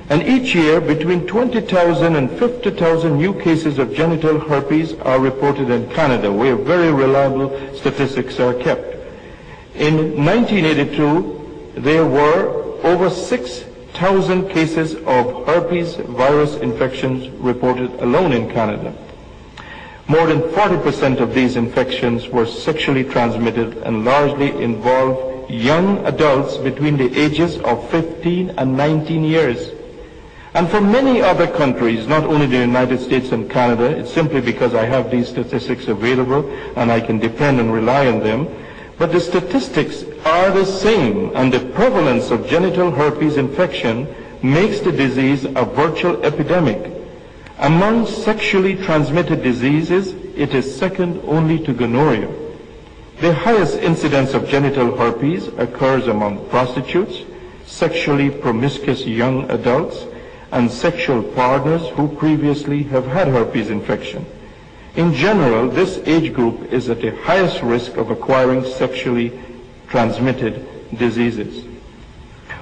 And each year, between 20,000 and 50,000 new cases of genital herpes are reported in Canada, where very reliable statistics are kept. In 1982, there were over 6,000 cases of herpes virus infections reported alone in Canada. More than 40% of these infections were sexually transmitted and largely involved young adults between the ages of 15 and 19 years. And for many other countries, not only the United States and Canada, it's simply because I have these statistics available and I can depend and rely on them, but the statistics are the same, and the prevalence of genital herpes infection makes the disease a virtual epidemic. Among sexually transmitted diseases, it is second only to gonorrhea. The highest incidence of genital herpes occurs among prostitutes, sexually promiscuous young adults, and sexual partners who previously have had herpes infection. In general, this age group is at the highest risk of acquiring sexually transmitted diseases.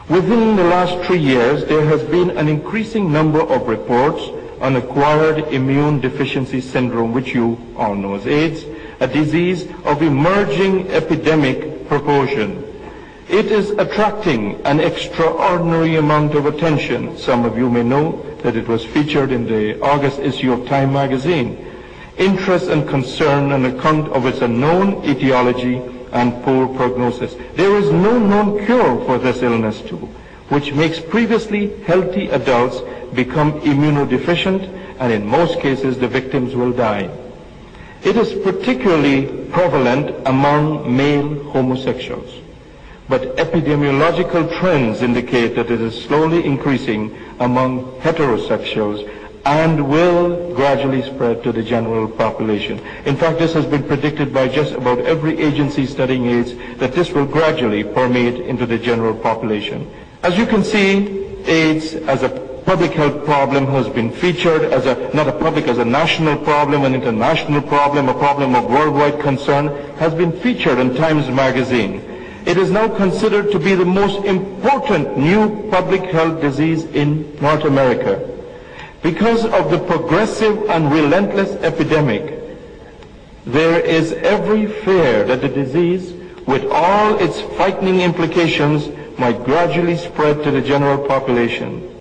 Within the last 3 years, there has been an increasing number of reports on acquired immune deficiency syndrome, which you all know as AIDS, a disease of emerging epidemic proportion. It is attracting an extraordinary amount of attention. Some of you may know that it was featured in the August issue of Time magazine. Interest and concern on account of its unknown etiology and poor prognosis. There is no known cure for this illness too, which makes previously healthy adults become immunodeficient, and in most cases the victims will die. It is particularly prevalent among male homosexuals. But epidemiological trends indicate that it is slowly increasing among heterosexuals and will gradually spread to the general population. In fact, this has been predicted by just about every agency studying AIDS, that this will gradually permeate into the general population. As you can see, AIDS as a public health problem has been featured as a national problem, an international problem, a problem of worldwide concern, has been featured in Times magazine. It is now considered to be the most important new public health disease in North America. Because of the progressive and relentless epidemic, there is every fear that the disease, with all its frightening implications, might gradually spread to the general population.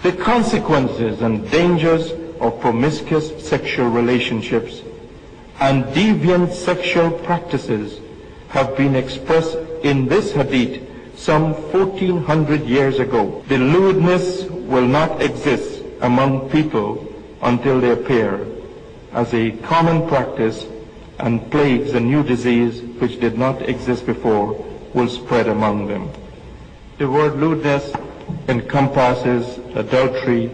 The consequences and dangers of promiscuous sexual relationships and deviant sexual practices have been expressed in this hadith some 1400 years ago. The lewdness will not exist among people until they appear as a common practice, and plagues, a new disease which did not exist before, will spread among them. The word lewdness encompasses adultery,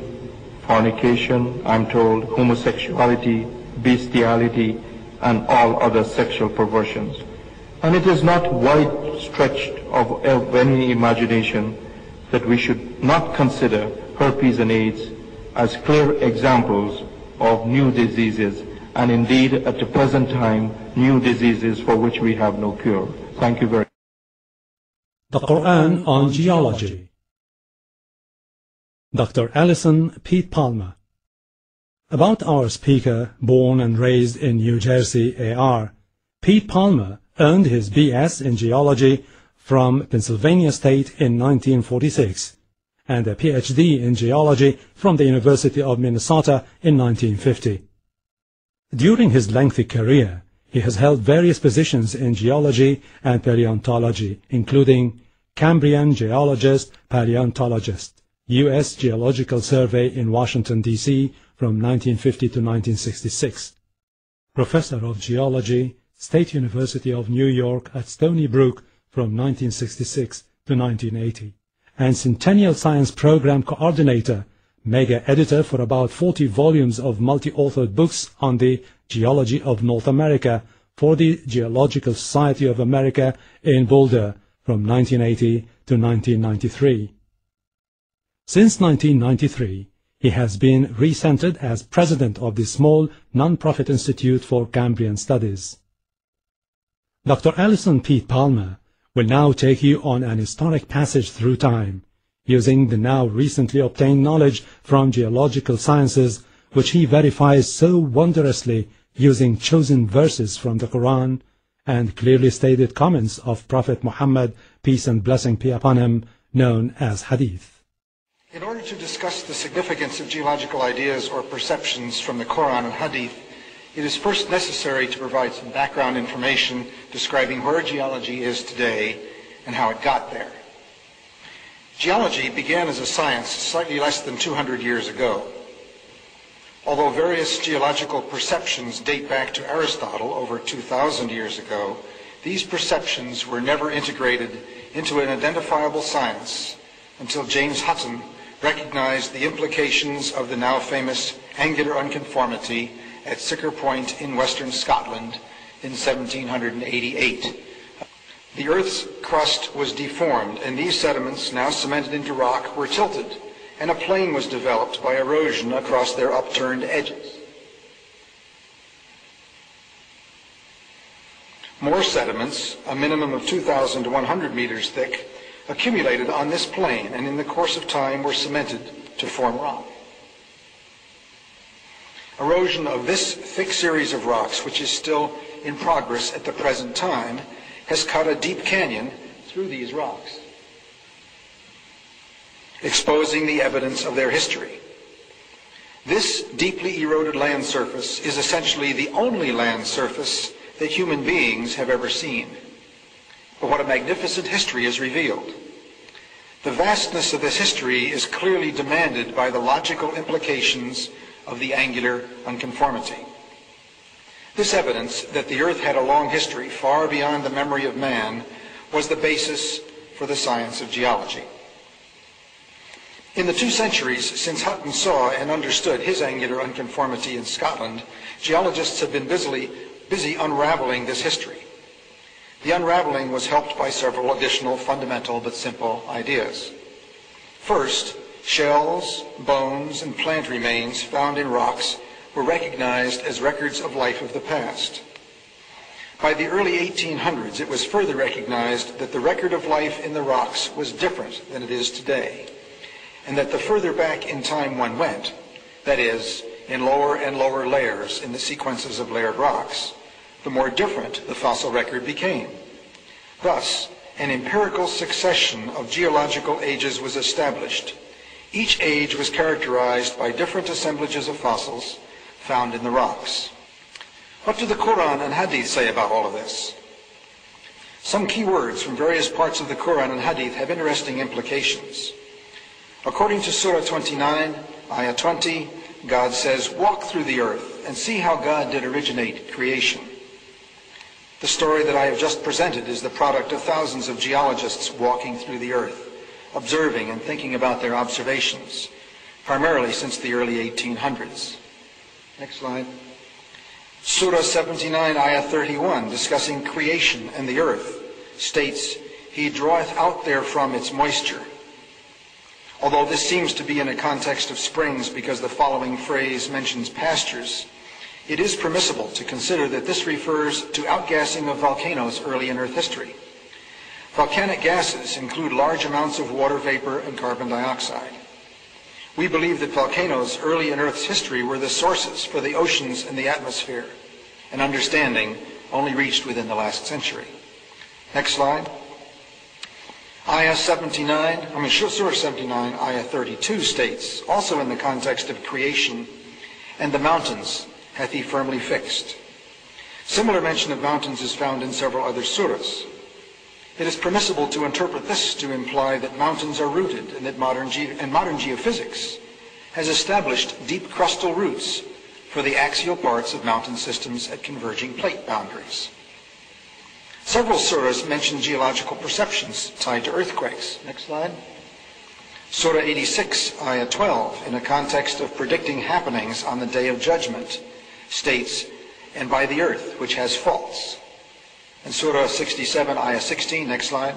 fornication, I'm told, homosexuality, bestiality, and all other sexual perversions. And it is not wide stretched of any imagination that we should not consider herpes and AIDS as clear examples of new diseases, and indeed at the present time new diseases for which we have no cure. Thank you very much. The Quran on Geology. Dr. Alison Pete Palmer. About our speaker, born and raised in New Jersey, AR, Pete Palmer earned his BS in geology from Pennsylvania State in 1946 and a PhD in geology from the University of Minnesota in 1950. During his lengthy career, he has held various positions in geology and paleontology, including Cambrian geologist, paleontologist, U.S. Geological Survey in Washington, D.C. from 1950 to 1966, Professor of Geology, State University of New York at Stony Brook from 1966 to 1980, and Centennial Science Program Coordinator, mega editor for about 40 volumes of multi-authored books on the geology of North America for the Geological Society of America in Boulder from 1980 to 1993. Since 1993, he has been recentered as president of the small non-profit Institute for Cambrian Studies. Dr. Alison Pete Palmer will now take you on an historic passage through time, using the now recently obtained knowledge from geological sciences, which he verifies so wondrously using chosen verses from the Qur'an and clearly stated comments of Prophet Muhammad, peace and blessing be upon him, known as hadith. In order to discuss the significance of geological ideas or perceptions from the Qur'an and hadith, it is first necessary to provide some background information describing where geology is today and how it got there. Geology began as a science slightly less than 200 years ago. Although various geological perceptions date back to Aristotle over 2,000 years ago, these perceptions were never integrated into an identifiable science until James Hutton recognized the implications of the now famous angular unconformity at Siccar Point in western Scotland in 1788. The Earth's crust was deformed, and these sediments, now cemented into rock, were tilted, and a plain was developed by erosion across their upturned edges. More sediments, a minimum of 2,100 meters thick, accumulated on this plain and in the course of time were cemented to form rock. Erosion of this thick series of rocks, which is still in progress at the present time, has cut a deep canyon through these rocks, exposing the evidence of their history. This deeply eroded land surface is essentially the only land surface that human beings have ever seen. But what a magnificent history is revealed. The vastness of this history is clearly demanded by the logical implications of the angular unconformity. This evidence that the Earth had a long history far beyond the memory of man was the basis for the science of geology. In the 2 centuries since Hutton saw and understood his angular unconformity in Scotland, geologists have been busy unraveling this history. The unraveling was helped by several additional fundamental but simple ideas. First, shells, bones, and plant remains found in rocks were recognized as records of life of the past. By the early 1800s, it was further recognized that the record of life in the rocks was different than it is today, and that the further back in time one went, that is, in lower and lower layers in the sequences of layered rocks, the more different the fossil record became. Thus, an empirical succession of geological ages was established. Each age was characterized by different assemblages of fossils found in the rocks. What do the Qur'an and Hadith say about all of this? Some key words from various parts of the Qur'an and Hadith have interesting implications. According to Surah 29, Ayah 20, God says, "Walk through the earth and see how God did originate creation." The story that I have just presented is the product of thousands of geologists walking through the earth, observing and thinking about their observations, primarily since the early 1800s. Next slide. Surah 79, Ayah 31, discussing creation and the earth, states, "He draweth out therefrom its moisture." Although this seems to be in a context of springs because the following phrase mentions pastures, it is permissible to consider that this refers to outgassing of volcanoes early in Earth history. Volcanic gases include large amounts of water vapor and carbon dioxide. We believe that volcanoes early in Earth's history were the sources for the oceans and the atmosphere, an understanding only reached within the last century. Next slide. Surah 79, Ayah 32 states, also in the context of creation, "And the mountains hath he firmly fixed." Similar mention of mountains is found in several other surahs. It is permissible to interpret this to imply that mountains are rooted and that modern geophysics has established deep crustal roots for the axial parts of mountain systems at converging plate boundaries. Several surahs mention geological perceptions tied to earthquakes. Next slide. Surah 86, Ayah 12, in a context of predicting happenings on the Day of Judgment, states, "And by the earth, which has faults." And Surah 67, Ayah 16, next slide,